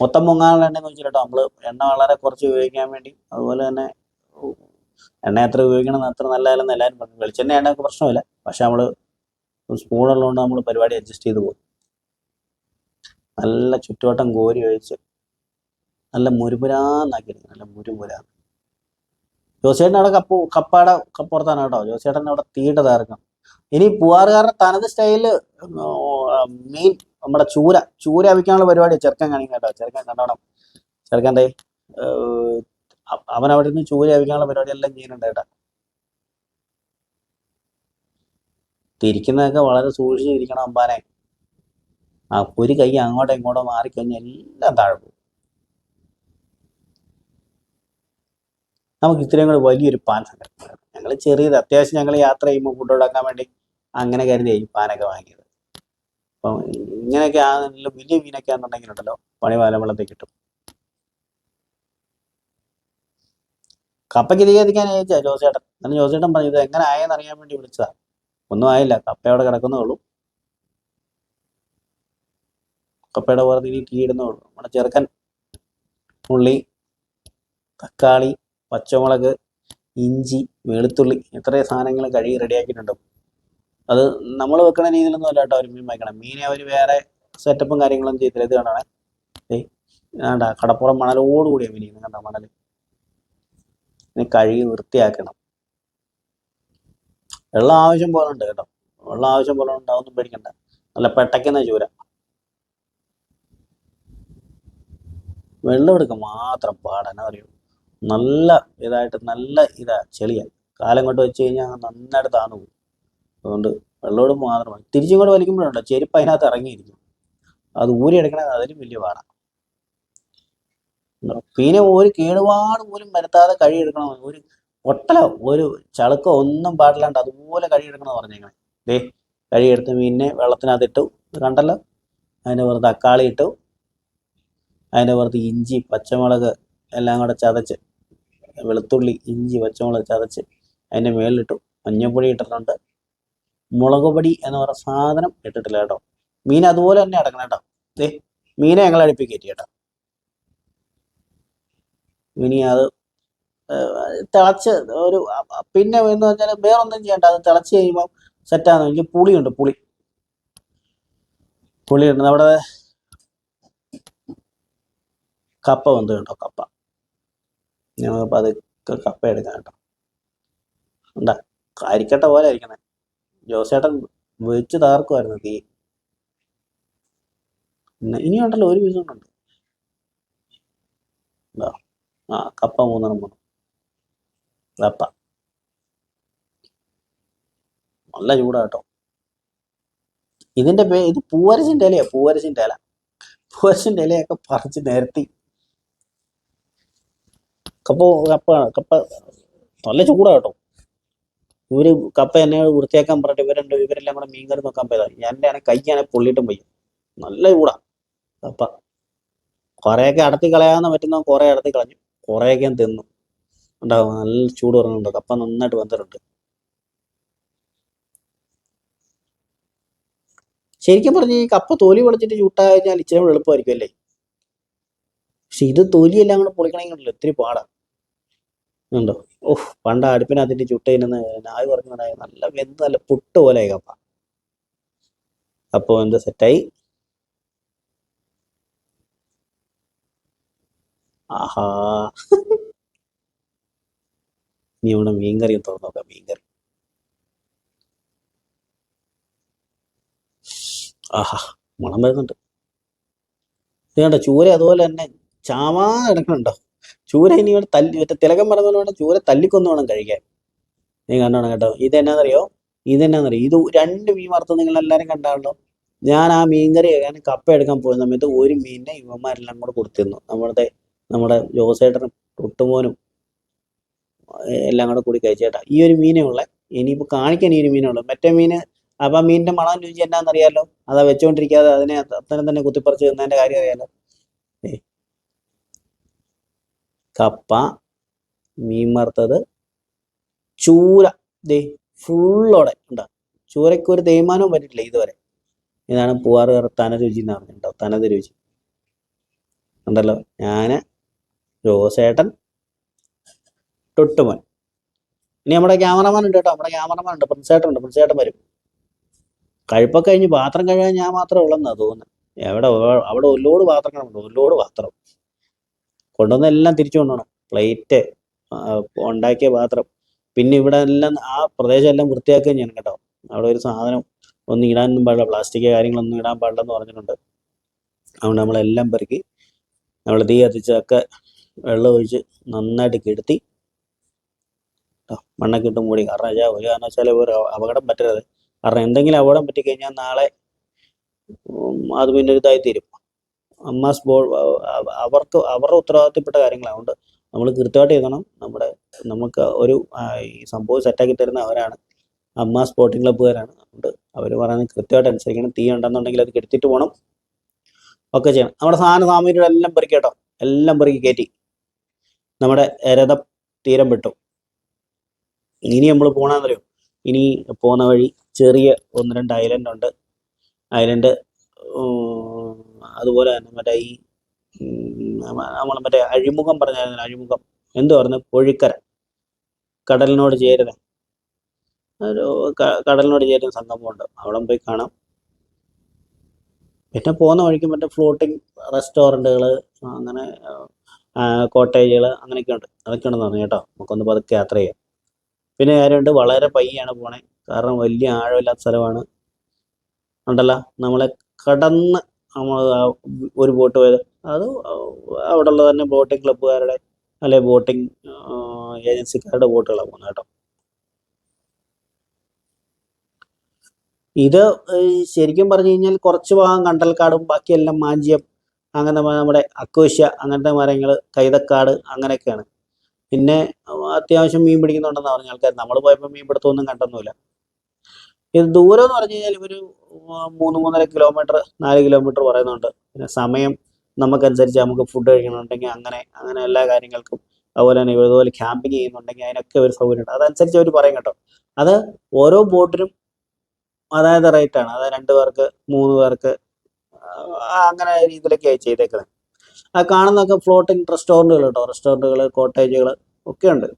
മൊത്തം പൊങ്ങാനുള്ള എണ്ണയെന്ന് വെച്ചിട്ട് കേട്ടോ, നമ്മൾ എണ്ണ വളരെ കുറച്ച് ഉപയോഗിക്കാൻ വേണ്ടി. അതുപോലെ തന്നെ എണ്ണ എത്ര ഉപയോഗിക്കണം അത്ര നല്ലതല്ലെന്ന് എല്ലാവരും പറഞ്ഞു. വെളിച്ചെണ്ണ എണ്ണയൊക്കെ പ്രശ്നമില്ല, പക്ഷെ നമ്മൾ സ്പൂണുള്ളതുകൊണ്ട് നമ്മൾ പരിപാടി അഡ്ജസ്റ്റ് ചെയ്ത് പോകും. നല്ല ചുറ്റുവട്ടം കോരി ഒഴിച്ച് നല്ല മുരുമുരാന്നാക്കിയിരിക്കും, നല്ല മുരുമുരാ. ജോസേട്ടൻ അവിടെ കപ്പുറത്താണ് കേട്ടോ. ജോസേട്ടൻ അവിടെ തീയിട്ട് തകർക്കണം. ഇനി പൂവാറുകാരുടെ തനത് സ്റ്റൈലില് മീൻ നമ്മുടെ ചൂര അവിക്കാനുള്ള പരിപാടി ചെറുക്കൻ കാണിക്കും കേട്ടോ. ചെറുക്കൻ കണ്ടോണം. ചെറുക്കൻ്റെ അവൻ അവിടെ നിന്ന് ചൂര അവിക്കാനുള്ള പരിപാടി എല്ലാം ചെയ്യുന്നുണ്ട് കേട്ടോ. തിരിക്കുന്നതൊക്കെ വളരെ സൂക്ഷിച്ചിരിക്കണം അമ്പാനെ. ഒരു കൈ അങ്ങോട്ടോ ഇങ്ങോട്ടോ മാറിക്കഴിഞ്ഞാൽ എല്ലാം താഴെ പോകും. നമുക്ക് ഇത്രയും കൂടെ വലിയൊരു പാൻ സംഘടന. ഞങ്ങൾ ചെറിയത് അത്യാവശ്യം ഞങ്ങൾ യാത്ര ചെയ്യുമ്പോൾ ഫുഡ് ഉണ്ടാക്കാൻ വേണ്ടി അങ്ങനെ കരുതിയായി പാനൊക്കെ വാങ്ങിയത്. അപ്പം ഇങ്ങനെയൊക്കെ ആണെങ്കിലും വലിയ മീനൊക്കെ ആണെന്നുണ്ടെങ്കിലുണ്ടല്ലോ പണി വെള്ളത്തിൽ കിട്ടും. കപ്പയ്ക്ക് കത്തിക്കാൻ അയച്ചാ ജോസേട്ടൻ. എന്നാലും ജോസേട്ടൻ പറഞ്ഞു ഇത് എങ്ങനെ ആയെന്ന് അറിയാൻ വേണ്ടി വിളിച്ചതാ. ഒന്നും ആയില്ല, കപ്പ അവിടെ കിടക്കുന്നേ ഉള്ളൂ. കപ്പയുടെ പുറത്ത് ഇനി തീ ഇടുന്നേ ഉള്ളൂ. നമ്മുടെ ചെറുക്കൻ ഉള്ളി, തക്കാളി, പച്ചമുളക്, ഇഞ്ചി, വെളുത്തുള്ളി ഇത്രയും സാധനങ്ങൾ കഴുകി റെഡിയാക്കിയിട്ടുണ്ട്. അത് നമ്മൾ വെക്കുന്ന രീതിയിലൊന്നും അല്ല കേട്ടോ അവർ മീൻ വയ്ക്കണം. മീനെ അവർ വേറെ സെറ്റപ്പും കാര്യങ്ങളൊന്നും ചെയ്തില്ല. ഇത് കണ്ടാണേ, വേണ്ട കടപ്പുറം മണലോടുകൂടിയ മീൻ കണ്ട മണൽ. ഇനി കഴുകി വൃത്തിയാക്കണം. വെള്ളം ആവശ്യം പോലെ ഉണ്ട് കേട്ടോ. വെള്ളം ആവശ്യം പോലെ ഉണ്ട്, അതൊന്നും പേടിക്കണ്ട. നല്ല പെട്ടയ്ക്കുന്ന ചൂര. വെള്ളം എടുക്കാൻ മാത്രം പാടാൻ അറിയൂ. നല്ല ചെളിയാണ്. കാലം കൊണ്ട് വെച്ച് കഴിഞ്ഞാൽ നന്നായിട്ട് താന്നു പോകും. അതുകൊണ്ട് വെള്ളമെടുപ്പ് മാത്രമാണ്. തിരിച്ചിങ്ങോട്ട് വലിക്കുമ്പോഴുണ്ടോ ചെരുപ്പ് അതിനകത്ത് ഇറങ്ങിയിരിക്കും. അത് ഊരിയെടുക്കണത് അതിലും വലിയ പാടാണ്. പിന്നെ ഒരു കേടുപാട് പോലും വരുത്താതെ കഴുകിയെടുക്കണം. ഒരു പൊട്ടലോ ഒരു ചളുക്കോ ഒന്നും പാടില്ലാണ്ട് അതുപോലെ കഴുകിയെടുക്കണമെന്ന് പറഞ്ഞേക്കണേ. കഴുകിയെടുത്ത് മീനിനെ വെള്ളത്തിനകത്ത് ഇട്ടു, കണ്ടല്ലോ. അതിൻ്റെ പുറത്ത് തക്കാളി ഇട്ടു, അതിൻ്റെ പുറത്ത് ഇഞ്ചി, പച്ചമുളക് എല്ലാം കൂടെ ചതച്ച്, വെളുത്തുള്ളി, ഇഞ്ചി, പച്ചമുളക് ചതച്ച് അതിൻ്റെ മേളിലിട്ടു. മഞ്ഞൾപ്പൊടി ഇട്ടിട്ടുണ്ട്. മുളക് പൊടി എന്ന് പറയുന്ന സാധനം ഇട്ടിട്ടില്ല കേട്ടോ. മീൻ അതുപോലെ തന്നെ അടക്കണം കേട്ടോ. മീനെ ഞങ്ങൾ അടുപ്പിൽ കയറ്റി കേട്ടോ. ഇനി അത് തിളച്ച് ഒരു പിന്നെ എന്ന് പറഞ്ഞാൽ വേറൊന്നും ചെയ്യണ്ട. അത് തിളച്ച് കഴിയുമ്പോൾ സെറ്റാന്ന് എനിക്ക് പുളിയുണ്ട്. പുളിയുണ്ട്. നമ്മുടെ കപ്പ വന്നു കേട്ടോ. കപ്പ ഞങ്ങൾക്ക് അത് കപ്പ എടുക്കാം കേട്ടോ. ഉണ്ടാ കരിക്കട്ട പോലെ ഇരിക്കണേ. ജോസേട്ടൻ വെച്ച് തകർക്കുമായിരുന്നു തീ. ഇനിയുണ്ടല്ലോ ഒരു പീസ് കൊണ്ടുണ്ട്. കപ്പ 3 കപ്പ നല്ല ചൂടാ കേട്ടോ. ഇതിന്റെ ഇത് പൂവരശിന്റെ ഇലയാ. പൂവരശിന്റെ ഇലയൊക്കെ പറിച്ച് നിരത്തി കപ്പ നല്ല ചൂടാ കേട്ടോ. ഇവര് കപ്പ എന്നെ വൃത്തിയാക്കാൻ പറഞ്ഞിട്ട് ഇവരെല്ലാം കൂടെ മീൻകറി നോക്കാൻ പോയതാണ്. എൻ്റെ കൈക്കാണെ പൊള്ളിയിട്ടും പോയി. നല്ല ചൂടാ കപ്പ. കുറേയൊക്കെ അടത്തി കളയാന്ന് പറ്റുന്ന കുറേ അടത്തി കളഞ്ഞു, കുറേയൊക്കെ തിന്നു. ഉണ്ടാവും നല്ല ചൂട് പറഞ്ഞുണ്ട്. കപ്പ നന്നായിട്ട് വന്നിട്ടുണ്ട്. ശരിക്കും പറഞ്ഞ് ഈ കപ്പ തൊലി പൊളിച്ചിട്ട് ചുട്ടാ കഴിഞ്ഞാൽ ഇച്ചിരി കൂടെ എളുപ്പമായിരിക്കും അല്ലേ? പക്ഷെ ഇത് തൊലിയെല്ലാം കൂടെ പൊളിക്കണമെങ്കിലല്ലോ ഇത്തിരി പാടാണ്. ഉണ്ടോ? ഓഹ് പണ്ട് അടുപ്പിനകത്തിട്ട് ചുട്ട് തിന്നുന്ന നായ് പറഞ്ഞ നല്ല വെന്ത് നല്ല പുട്ട് പോലെയായി കപ്പ. അപ്പോൾ എന്ത് സെറ്റായി. ആഹാ. നീ ഇവിടെ മീൻകറി തുറന്നു നോക്കാം. മീൻകറി ആഹാ മണം വരുന്നുണ്ട്. ഇത് കണ്ടോ ചൂര അതുപോലെ തന്നെ ചാവാ കിടക്കണുണ്ടോ? ചൂര ഇനി ഇവിടെ തല്ലി മറ്റേ തിലകം പറഞ്ഞതുകൊണ്ട് വേണം ചൂര തല്ലിക്കൊന്നു വേണം കഴിക്കാൻ. നീ കണ്ടോണം കേട്ടോ. ഇതെന്നാന്നറിയോ? ഇത് രണ്ട് മീൻ വറുത്തത് നിങ്ങൾ എല്ലാവരും കണ്ടാണല്ലോ. ഞാൻ ആ മീൻകറി ഞാൻ കപ്പ എടുക്കാൻ പോയ സമയത്ത് ഒരു മീനിനെ ഇവന്മാരെല്ലാം കൂടെ കൊടുത്തിരുന്നു. നമ്മുടെ ജോസേട്ടനും ടുട്ടുമോനും എല്ലാം കൂടെ കൂടി കഴിച്ചേട്ടാ. ഈ ഒരു മീനേ ഉള്ളേ. ഇനിയിപ്പോൾ കാണിക്കാൻ ഈ ഒരു മീനേ ഉള്ളൂ. മറ്റേ മീന് അപ്പം മീനിന്റെ മണം രുചി എന്നാന്നറിയാലോ. അതാ വെച്ചോണ്ടിരിക്കാതെ അതിനെ അത്തരം തന്നെ കുത്തിപ്പറിച്ച് തിന്നതിന്റെ കാര്യം അറിയാലോ. ഏ, കപ്പ, മീൻ വറുത്തത്, ചൂര ദേ ഫുള്ളോടെ ഉണ്ടാ. ചൂരയ്ക്ക് ഒരു തേയ്മാനവും പറ്റിട്ടില്ല ഇതുവരെ. ഇതാണ് പൂവാറ് തനത് രുചി എന്ന് പറഞ്ഞിട്ടുണ്ടോ. തനത് രുചി ഉണ്ടല്ലോ. ഞാന് ജോസേട്ടൻ ടുട്ടുമോൻ. ഇനി നമ്മുടെ ക്യാമറമാൻ ഉണ്ട് കേട്ടോ. നമ്മുടെ ക്യാമറമാൻ ഉണ്ട്. പ്രിൻസേട്ടൻ ഉണ്ട്. പ്രിൻസേട്ടൻ വരും. കഴിപ്പൊക്കെ കഴിഞ്ഞ് പാത്രം കഴുകാൻ ഞാൻ മാത്രമേ ഉള്ളെന്നാ തോന്നുന്നത്. അവിടെ ഒരുപാട് പാത്രങ്ങളുണ്ട്. ഒരുപാട് പാത്രം കൊണ്ടുവന്ന എല്ലാം തിരിച്ചു കൊണ്ടുപോകണം. പ്ലേറ്റ്, ഉണ്ടാക്കിയ പാത്രം, പിന്നെ ഇവിടെ എല്ലാം ആ പ്രദേശം എല്ലാം വൃത്തിയാക്കുകയും ചെയ്യണം കേട്ടോ. അവിടെ ഒരു സാധനം ഒന്നും ഇടാനൊന്നും പാടില്ല. പ്ലാസ്റ്റിക് കാര്യങ്ങളൊന്നും ഇടാൻ പാടില്ലെന്ന് പറഞ്ഞിട്ടുണ്ട്. അതുകൊണ്ട് നമ്മളെല്ലാം പെറുക്കി നമ്മൾ തീ കത്തിച്ചൊക്കെ വെള്ളം ഒഴിച്ച് നന്നായിട്ട് കെടുത്തി മണ്ണൊക്കെ ഇട്ട് മൂടി. കാരണം ഒരു കാരണവശാലും ഒരു അപകടം പറ്റരുത്. കാരണം എന്തെങ്കിലും അപകടം പറ്റിക്കഴിഞ്ഞാൽ നാളെ അത് പിന്നെ ഒരു ഇതായി തീരും. അമ്മാസ് അവരുടെ ഉത്തരവാദിത്തപ്പെട്ട കാര്യങ്ങളായതുകൊണ്ട് നമ്മൾ കൃത്യമായിട്ട് എഴുതണം. നമുക്ക് ഒരു ഈ സംഭവം സെറ്റാക്കി തരുന്ന അവരാണ്. അമ്മ സ്പോർട്ടിംഗ് ക്ലബ്ബുകാരാണ്. അതുകൊണ്ട് അവർ പറയുന്നത് കൃത്യമായിട്ട് അനുസരിക്കണം. തീ ഉണ്ടെന്നുണ്ടെങ്കിൽ അത് കെടുത്തിട്ട് പോകണം. ഒക്കെ ചെയ്യണം. നമ്മുടെ സാമഗ്രികളെല്ലാം പെറുക്കി കേട്ടോ. എല്ലാം പെറുക്കി കയറ്റി നമ്മുടെ രഥം തീരം വിട്ടു. ഇനി നമ്മൾ പോകണമെന്നറിയോ? ഇനി പോകുന്ന വഴി ചെറിയ 1-2 ഐലൻഡ് ഉണ്ട്. ഐലൻഡ് അതുപോലെ തന്നെ മറ്റേ ഈ നമ്മൾ മറ്റേ അഴിമുഖം പറഞ്ഞായിരുന്നു. അഴിമുഖം എന്തു പറഞ്ഞു? പൊഴിക്കര, കടലിനോട് ചേരുന്ന കടലിനോട് ചേരുന്ന സംഗമമുണ്ട്. അവിടെ പോയി കാണാം. പിന്നെ പോകുന്ന വഴിക്ക് മറ്റേ ഫ്ലോട്ടിങ് റെസ്റ്റോറൻറ്റുകൾ, അങ്ങനെ കോട്ടേജുകൾ അങ്ങനെയൊക്കെ ഉണ്ട്. അതൊക്കെ ഉണ്ടെന്ന് പറഞ്ഞു കേട്ടോ. നമുക്കൊന്ന് പതുക്കെ യാത്ര ചെയ്യാം. പിന്നെ കാര്യമുണ്ട്, വളരെ പയ്യാണ് പോണേ. കാരണം വലിയ ആഴമില്ലാത്ത സ്ഥലമാണ്. ഉണ്ടല്ലോ നമ്മളെ കടന്ന് നമ്മൾ ഒരു ബോട്ട് പോയത് അത് അവിടെ ഉള്ളത് തന്നെ ബോട്ടിംഗ് ക്ലബ്ബുകാരുടെ അല്ലെ ബോട്ടിംഗ് ഏജൻസിക്കാരുടെ ബോട്ടുകളാണ് പോകുന്നത് കേട്ടോ. ഇത് ശരിക്കും പറഞ്ഞു കഴിഞ്ഞാൽ കുറച്ച് ഭാഗം കണ്ടൽക്കാടും ബാക്കിയെല്ലാം മാഞ്ചിയം, അങ്ങനെ നമ്മുടെ അക്വേഷ്യ അങ്ങനത്തെ മരങ്ങൾ, കൈതക്കാട് അങ്ങനെയൊക്കെയാണ്. പിന്നെ അത്യാവശ്യം മീൻ പിടിക്കുന്നുണ്ടെന്ന് പറഞ്ഞ ആൾക്കാർ. നമ്മൾ പോയപ്പോൾ മീൻ പിടുത്തമൊന്നും കണ്ടൊന്നുമില്ല. ഇത് ദൂരം എന്ന് പറഞ്ഞു കഴിഞ്ഞാൽ ഒരു 3-3.5 കിലോമീറ്റർ 4 കിലോമീറ്റർ പറയുന്നുണ്ട്. പിന്നെ സമയം നമുക്കനുസരിച്ച് നമുക്ക് ഫുഡ് കഴിക്കണമെന്നുണ്ടെങ്കിൽ അങ്ങനെ അങ്ങനെ എല്ലാ കാര്യങ്ങൾക്കും, അതുപോലെ തന്നെ ഇതുപോലെ ക്യാമ്പിങ് ചെയ്യുന്നുണ്ടെങ്കിൽ അതിനൊക്കെ ഒരു സൗകര്യമുണ്ട്. അതനുസരിച്ച് അവർ പറയും കേട്ടോ. അത് ഓരോ ബോട്ടിനും അതായത് റേറ്റാണ്. അതായത് 2 പേർക്ക് 3 പേർക്ക് അങ്ങനെ രീതിയിലൊക്കെയായി ചെയ്തേക്കുന്നത്. ആ കാണുന്നതൊക്കെ ഫ്ലോട്ടിംഗ് റെസ്റ്റോറൻറ്റുകൾ കേട്ടോ. റെസ്റ്റോറൻറ്റുകൾ, കോട്ടേജുകൾ ഒക്കെ ഉണ്ട്.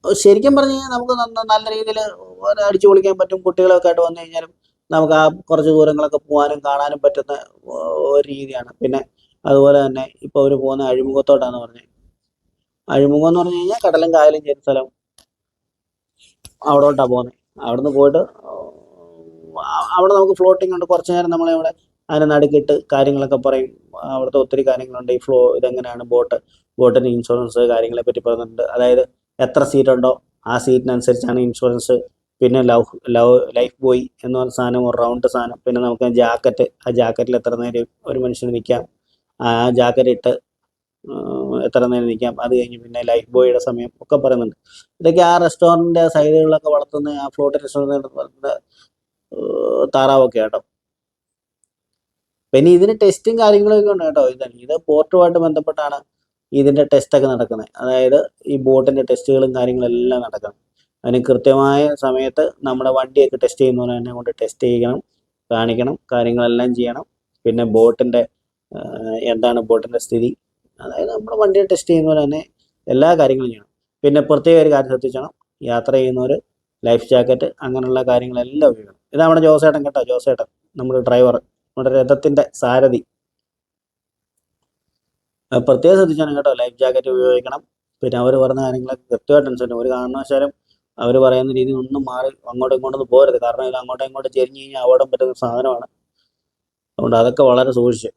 ശരിക്കും പറഞ്ഞു കഴിഞ്ഞാൽ നമുക്ക് നല്ല രീതിയിൽ അടിച്ചു പൊളിക്കാൻ പറ്റും. കുട്ടികളൊക്കെ ആയിട്ട് വന്നു കഴിഞ്ഞാലും നമുക്ക് ആ കുറച്ച് ദൂരങ്ങളൊക്കെ പോകാനും കാണാനും പറ്റുന്ന ഒരു രീതിയാണ്. പിന്നെ അതുപോലെ തന്നെ ഇപ്പോൾ അവർ പോകുന്ന അഴിമുഖത്തോട്ടാണ് പറഞ്ഞത്. അഴിമുഖം എന്ന് പറഞ്ഞു കഴിഞ്ഞാൽ കടലും കായലും ചേരുന്ന സ്ഥലം. അവിടോട്ടാണ് പോകുന്നത്. അവിടെ നിന്ന് പോയിട്ട് അവിടെ നമുക്ക് ഫ്ലോട്ടിംഗ് ഉണ്ട്. കുറച്ച് നേരം നമ്മളിവിടെ അതിനെ നടുക്കിട്ട് കാര്യങ്ങളൊക്കെ പറയും. അവിടുത്തെ ഒത്തിരി കാര്യങ്ങളുണ്ട്. ഈ ഇതെങ്ങനെയാണ് ബോട്ടിന് ഇൻഷുറൻസ് കാര്യങ്ങളെ പറ്റി പറയുന്നുണ്ട്. അതായത് എത്ര സീറ്റ് ഉണ്ടോ ആ സീറ്റിനനുസരിച്ചാണ് ഇൻഷുറൻസ്. പിന്നെ ലൈഫ് ബോയ് എന്ന് പറഞ്ഞ സാധനം, ഒരു റൗണ്ട് സാധനം. പിന്നെ നമുക്ക് ജാക്കറ്റ്, ആ ജാക്കറ്റിൽ എത്ര നേരം ഒരു മനുഷ്യന് നിൽക്കാം, ആ ജാക്കറ്റ് ഇട്ട് എത്ര നേരം നിൽക്കാം. അത് കഴിഞ്ഞ് പിന്നെ ലൈഫ് ബോയിയുടെ സമയം ഒക്കെ പറയുന്നുണ്ട്. ഇതൊക്കെ ആ റെസ്റ്റോറൻറ്റിൻ്റെ സൈഡുകളിലൊക്കെ വളർത്തുന്ന ആ ഫ്ലോട്ട് റെസ്റ്റോറൻറ്റ് വളർത്തുന്ന താറാവൊക്കെ കേട്ടോ. പിന്നെ ഇതിന് ടെസ്റ്റും കാര്യങ്ങളൊക്കെ ഉണ്ട് കേട്ടോ. ഇത് പോർട്ടുമായിട്ട് ബന്ധപ്പെട്ടാണ് ഇതിൻ്റെ ടെസ്റ്റൊക്കെ നടക്കുന്നത്. അതായത് ഈ ബോട്ടിൻ്റെ ടെസ്റ്റുകളും കാര്യങ്ങളും എല്ലാം നടക്കുന്നത്. അതിന് കൃത്യമായ സമയത്ത് നമ്മുടെ വണ്ടിയൊക്കെ ടെസ്റ്റ് ചെയ്യുന്നവരെ തന്നെ കൊണ്ട് ടെസ്റ്റ് ചെയ്യണം, കാണിക്കണം, കാര്യങ്ങളെല്ലാം ചെയ്യണം. പിന്നെ ബോട്ടിൻ്റെ എന്താണ് ബോട്ടിൻ്റെ സ്ഥിതി, അതായത് നമ്മുടെ വണ്ടിയെ ടെസ്റ്റ് ചെയ്യുന്നവരെ തന്നെ എല്ലാ കാര്യങ്ങളും ചെയ്യണം. പിന്നെ പ്രത്യേക ഒരു കാര്യം ശ്രദ്ധിക്കണം, യാത്ര ചെയ്യുന്നവർ ലൈഫ് ജാക്കറ്റ് അങ്ങനെയുള്ള കാര്യങ്ങളെല്ലാം ഉപയോഗിക്കണം. ഇത് നമ്മുടെ ജോസേട്ടൻ കേട്ടോ, ജോസേട്ടൻ നമ്മുടെ ഡ്രൈവർ, നമ്മുടെ രഥത്തിൻ്റെ സാരഥി. പ്രത്യേകം ശ്രദ്ധിച്ചാണ് കേട്ടോ, ലൈഫ് ജാക്കറ്റ് ഉപയോഗിക്കണം. പിന്നെ അവർ പറഞ്ഞ കാര്യങ്ങളൊക്കെ കൃത്യമായിട്ട് അനുസരിക്കണം. ഒരു കാരണവശാലും അവർ പറയുന്ന രീതി ഒന്നും മാറി അങ്ങോട്ടും ഇങ്ങോട്ടൊന്നും പോരുത്. കാരണം ഇത് അങ്ങോട്ടും ഇങ്ങോട്ടും ചെരിഞ്ഞ് കഴിഞ്ഞാൽ അപകടം പറ്റുന്ന സാധനമാണ്. അതുകൊണ്ട് അതൊക്കെ വളരെ സൂക്ഷിച്ച്.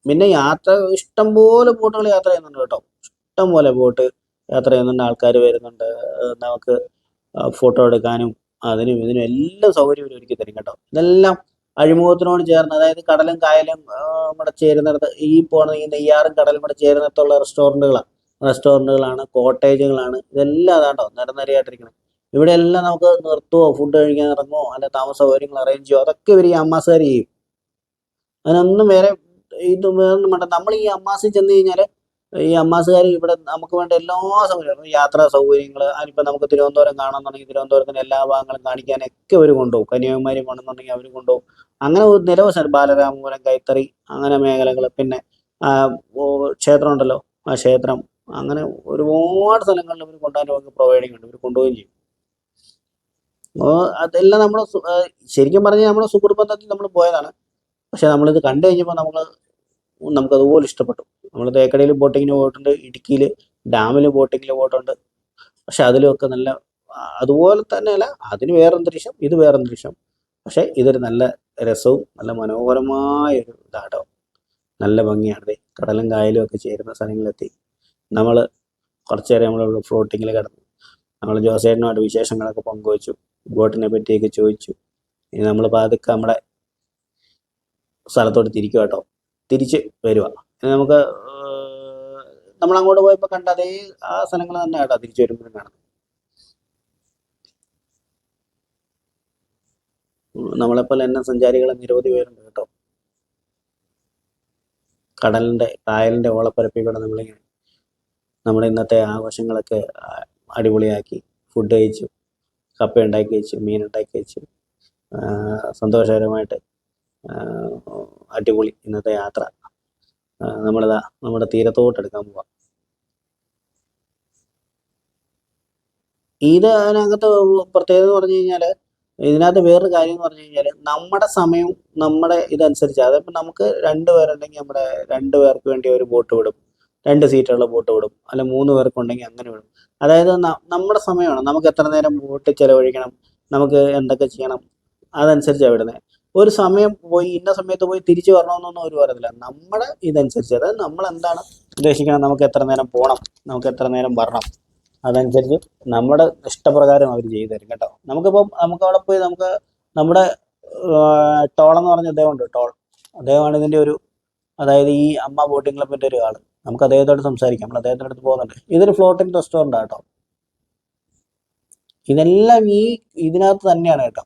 പിന്നെ യാത്ര ഇഷ്ടം പോലെ ബോട്ടുകൾ യാത്ര ചെയ്യുന്നുണ്ട് കേട്ടോ, ഇഷ്ടം പോലെ ബോട്ട് യാത്ര ചെയ്യുന്നുണ്ട്, ആൾക്കാർ വരുന്നുണ്ട്. നമുക്ക് ഫോട്ടോ എടുക്കാനും അതിനും ഇതിനും എല്ലാം സൗകര്യം ഒരുക്കി തരും കേട്ടോ. ഇതെല്ലാം അഴിമുഖത്തിനോട് ചേർന്ന്, അതായത് കടലും കായലും ഇവിടെ ചേരുന്നിടത്ത്, ഈ പോണ ഈ നെയ്യാറും കടലും കൂടെ ചേരുന്നിടത്തുള്ള റെസ്റ്റോറൻറ്റുകളാണ്, കോട്ടേജുകളാണ്. ഇതെല്ലാം അതാണ്ടോ നിരനിരയായിട്ടിരിക്കണം. ഇവിടെ എല്ലാം നമുക്ക് നിർത്തുവോ, ഫുഡ് കഴിക്കാൻ ഇറങ്ങുമോ, അല്ല താമസ സൗകര്യങ്ങൾ അറേഞ്ച് ചെയ്യുമോ, അതൊക്കെ ഇവർ ഈ അമ്മാസുകാർ ചെയ്യും. അതിനൊന്നും വേറെ ഇത് വേറൊന്നും വേണ്ട. നമ്മൾ ഈ അമ്മാസിൽ ചെന്ന് കഴിഞ്ഞാൽ ഈ അമ്മാസുകാർ ഇവിടെ നമുക്ക് വേണ്ട എല്ലാ സൗകര്യങ്ങളും, യാത്രാ സൗകര്യങ്ങൾ, അതിനിപ്പോൾ നമുക്ക് തിരുവനന്തപുരം കാണണമെന്നുണ്ടെങ്കിൽ തിരുവനന്തപുരത്തിൻ്റെ എല്ലാ ഭാഗങ്ങളും കാണിക്കാനൊക്കെ അവർ കൊണ്ടുപോകും. കന്യാകുമാരി വേണമെന്നുണ്ടെങ്കിൽ അവർ കൊണ്ടുപോകും. അങ്ങനെ നിരവധി സ്ഥലം, ബാലരാമപുരം, കൈത്തറി അങ്ങനെ മേഖലകൾ, പിന്നെ ക്ഷേത്രം ഉണ്ടല്ലോ, ആ ക്ഷേത്രം, അങ്ങനെ ഒരുപാട് സ്ഥലങ്ങളിൽ ഇവർ കൊണ്ടുപോകാൻ അവർക്ക് പ്രൊവൈഡിങ് ഉണ്ട്, ഇവർ കൊണ്ടുപോവുകയും ചെയ്യും. അതെല്ലാം നമ്മൾ ശരിക്കും പറഞ്ഞാൽ നമ്മുടെ സുഹൃത്ബന്ധത്തിൽ നമ്മൾ പോയതാണ്. പക്ഷെ നമ്മളിത് കണ്ടു കഴിഞ്ഞപ്പോൾ നമുക്കതുപോലെ ഇഷ്ടപ്പെട്ടു. നമ്മൾ തേക്കടിയിൽ ബോട്ടിങ്ങിന് പോയിട്ടുണ്ട്, ഇടുക്കിയിൽ ഡാമിൽ ബോട്ടിങ്ങിൽ പോയിട്ടുണ്ട്. പക്ഷെ അതിലുമൊക്കെ നല്ല, അതുപോലെ തന്നെയല്ല, അതിന് വേറൊന്തരീക്ഷം, ഇത് വേറൊന്തരീക്ഷം. പക്ഷെ ഇതൊരു നല്ല രസവും നല്ല മനോഹരമായൊരു ഇതാട്ടോ, നല്ല ഭംഗിയാണ്. കടലും കായലും ഒക്കെ ചേരുന്ന സ്ഥലങ്ങളിലെത്തി നമ്മൾ കുറച്ച് നേരം നമ്മൾ ഫ്ലോട്ടിങ്ങിൽ കിടന്നു. നമ്മൾ ജോസേട്ടനുമായിട്ട് വിശേഷങ്ങളൊക്കെ പങ്കുവച്ചു, ബോട്ടിനെ പറ്റിയൊക്കെ ചോദിച്ചു. ഇനി നമ്മൾ പതുക്കെ നമ്മുടെ സ്ഥലത്തോട്ട് തിരിക്കുക കേട്ടോ, തിരിച്ച് വരിക. നമുക്ക് നമ്മളങ്ങോട്ട് പോയപ്പോൾ കണ്ട അതേ ആ സ്ഥലങ്ങൾ തന്നെ കേട്ടോ തിരിച്ചു വരുമ്പോഴും കാണുന്നത്. നമ്മളെപ്പോലെ തന്നെ സഞ്ചാരികൾ നിരവധി പേരുണ്ട് കേട്ടോ. കായലിൻ്റെ ഓളപ്പരപ്പിൽ കൂടെ നമ്മളിങ്ങനെ നമ്മുടെ ഇന്നത്തെ ആഘോഷങ്ങളൊക്കെ അടിപൊളിയാക്കി, ഫുഡ് കഴിച്ചു, കപ്പ ഉണ്ടാക്കി വെച്ചു, മീൻ ഉണ്ടാക്കി വെച്ചു, സന്തോഷകരമായിട്ട് അടിപൊളി ഇന്നത്തെ യാത്ര. നമ്മളിതാ നമ്മുടെ തീരത്തോട്ട് എടുക്കാൻ പോവാം. ഇത് അതിനകത്ത് പ്രത്യേകത എന്ന് പറഞ്ഞു കഴിഞ്ഞാൽ, ഇതിനകത്ത് വേറൊരു കാര്യം എന്ന് പറഞ്ഞു കഴിഞ്ഞാൽ, നമ്മുടെ സമയം നമ്മുടെ ഇതനുസരിച്ച്, അതിപ്പോൾ നമുക്ക് 2 പേരുണ്ടെങ്കിൽ നമ്മുടെ 2 പേർക്ക് വേണ്ടി ഒരു ബോട്ട് വിടും, 2 സീറ്റുള്ള ബോട്ട് വിടും, അല്ല 3 പേർക്കുണ്ടെങ്കിൽ അങ്ങനെ വിടും. അതായത് നമ്മുടെ സമയമാണ്, നമുക്ക് എത്ര നേരം ബോട്ട് ചിലവഴിക്കണം, നമുക്ക് എന്തൊക്കെ ചെയ്യണം, അതനുസരിച്ചാണ് വിടുന്നത്. ഒരു സമയം പോയി ഇന്ന സമയത്ത് പോയി തിരിച്ചു വരണമെന്നൊന്നും ഒരു പറയത്തില്ല. നമ്മുടെ ഇതനുസരിച്ച്, അതായത് നമ്മൾ എന്താണ് ഉദ്ദേശിക്കണം, നമുക്ക് എത്ര നേരം പോകണം, നമുക്ക് എത്ര നേരം വരണം, അതനുസരിച്ച് നമ്മുടെ ഇഷ്ടപ്രകാരം അവർ ചെയ്തു തരും കേട്ടോ. നമുക്ക് അവിടെ പോയി നമ്മുടെ ടോളെന്ന് പറഞ്ഞ അദ്ദേഹമുണ്ട്, അദ്ദേഹമാണ് ഇതിൻ്റെ ഒരു, അതായത് ഈ അമ്മ ബോട്ടിംഗ് ക്ലബിൻ്റെ ഒരു ആള്. നമുക്ക് അദ്ദേഹത്തോട് സംസാരിക്കാം, നമ്മൾ അദ്ദേഹത്തിൻ്റെ അടുത്ത് പോകുന്നുണ്ട്. ഇതൊരു ഫ്ലോട്ടിംഗ് റെസ്റ്റോറൻ്റ് കേട്ടോ. ഇതെല്ലാം ഇതിനകത്ത് തന്നെയാണ് കേട്ടോ.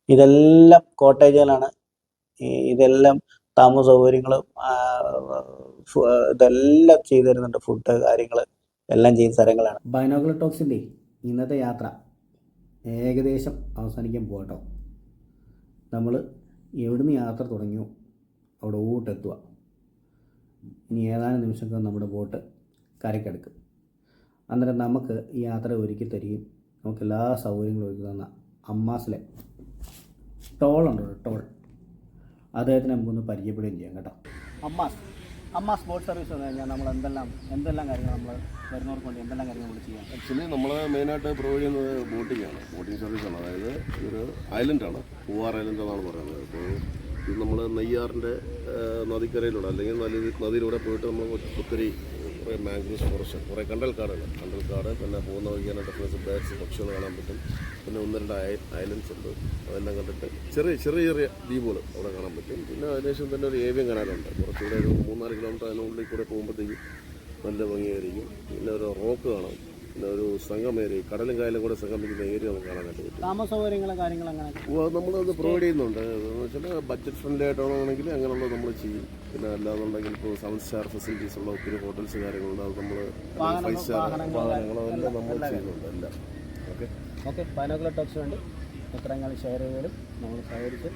ഇതെല്ലാം കോട്ടേജുകളാണ്, ഇതെല്ലാം താമസ സൗകര്യങ്ങളും ഇതെല്ലാം ചെയ്തു തരുന്നുണ്ട്. ഫുഡ് കാര്യങ്ങൾ എല്ലാം ചെയ്യുന്ന സ്ഥലങ്ങളാണ്. ബൈനോക്കുലർ ടോക്സിൻ്റെ ഇന്നത്തെ യാത്ര ഏകദേശം അവസാനിക്കാൻ പോകട്ടോ. നമ്മൾ എവിടുന്ന് യാത്ര തുടങ്ങിയോ അവിടെ ഊട്ടെത്തുക. ഇനി ഏതാനും നിമിഷങ്ങൾ നമ്മുടെ ബോട്ട് കരയ്ക്കടുക്കും. അന്നേരം നമുക്ക് ഈ യാത്ര ഒരുക്കി തരികയും നമുക്ക് എല്ലാ സൗകര്യങ്ങളും ഒരുക്കി തന്ന അമ്മാസിലെ ടോളുണ്ട്, ടോൾ, അദ്ദേഹത്തിന് നമുക്കൊന്ന് പരിചയപ്പെടുകയും ചെയ്യാം കേട്ടോ. അമ്മാസ് ബോട്ട് സർവീസ് എന്ന് കഴിഞ്ഞാൽ നമ്മൾ എന്തെല്ലാം കാര്യങ്ങൾ നമ്മൾ വരുന്നവർക്ക് വേണ്ടി എന്തെല്ലാം കാര്യങ്ങൾ നമ്മൾ ചെയ്യാം? ആക്ച്വലി നമ്മൾ മെയിനായിട്ട് പ്രൊവൈഡ് ചെയ്യുന്നത് ബോട്ടിംഗ് സർവീസാണ്. അതായത് ഇതൊരു ഐലൻഡാണ്, പൂവാർ ഐലൻഡ് എന്നാണ് പറയുന്നത്. അപ്പോൾ ഇത് നമ്മൾ നെയ്യാറിൻ്റെ നദിക്കരയിലൂടെ അല്ലെങ്കിൽ നദിയിലൂടെ പോയിട്ട് നമ്മൾ ഒത്തിരി കുറേ മാംഗ്രൂവ്സ് ഫോറസ്റ്റ്, കുറേ കണ്ടൽക്കാട്, പിന്നെ പോകുന്ന വഴിക്കാണ് ഡിഫറൻസ് ബേഡ്സ്, പക്ഷികൾ കാണാൻ പറ്റും. പിന്നെ 1-2 ഐലൻഡ്സ് ഉണ്ട്, അതെല്ലാം കണ്ടിട്ട് ചെറിയ ദ്വീപുകൾ അവിടെ കാണാൻ പറ്റും. പിന്നെ അതിനുശേഷം തന്നെ ഒരു ഏവിയൻ കനാലുണ്ട്, കുറച്ചുകൂടെ ഒരു 3-4 കിലോമീറ്റർ അതിനുള്ളിൽ കൂടെ പോകുമ്പോഴത്തേക്കും നല്ല ഭംഗിയായിരിക്കും. പിന്നെ ഒരു റോക്ക് കാണാം, പിന്നെ ഒരു സംഘം ഏരിയ, കടലും കായലും കൂടെ സംഗമിക്കുന്ന ഏരിയ നമുക്ക് കാണാനായിട്ട് പറ്റും. താമസ സൗകര്യങ്ങളും കാര്യങ്ങളും അങ്ങനെ നമ്മളത് പ്രൊവൈഡ് ചെയ്യുന്നുണ്ട്. എന്ന് വെച്ചാൽ ബഡ്ജറ്റ് ഫ്രണ്ട്ലി ആയിട്ടാണെങ്കിൽ അങ്ങനെയുള്ളത് നമ്മൾ ചെയ്യും. പിന്നെ അല്ലാന്നുണ്ടെങ്കിൽ ഇപ്പോൾ 7 സ്റ്റാർ ഫെസിലിറ്റീസ് ഉള്ള ഒത്തിരി ഹോട്ടൽസ് കാര്യങ്ങളുണ്ട്. അത് നമ്മൾ 5 സ്റ്റാർ വാഹനങ്ങളെല്ലാം നമ്മൾ ചെയ്യുന്നുണ്ട് എല്ലാം. Okay okay. ബൈനോക്കുലർ ടോക്സിന് വേണ്ടി ഉത്തരങ്ങൾ ഷെയർ ചെയ്തതിലും നമ്മൾ സഹകരിച്ച്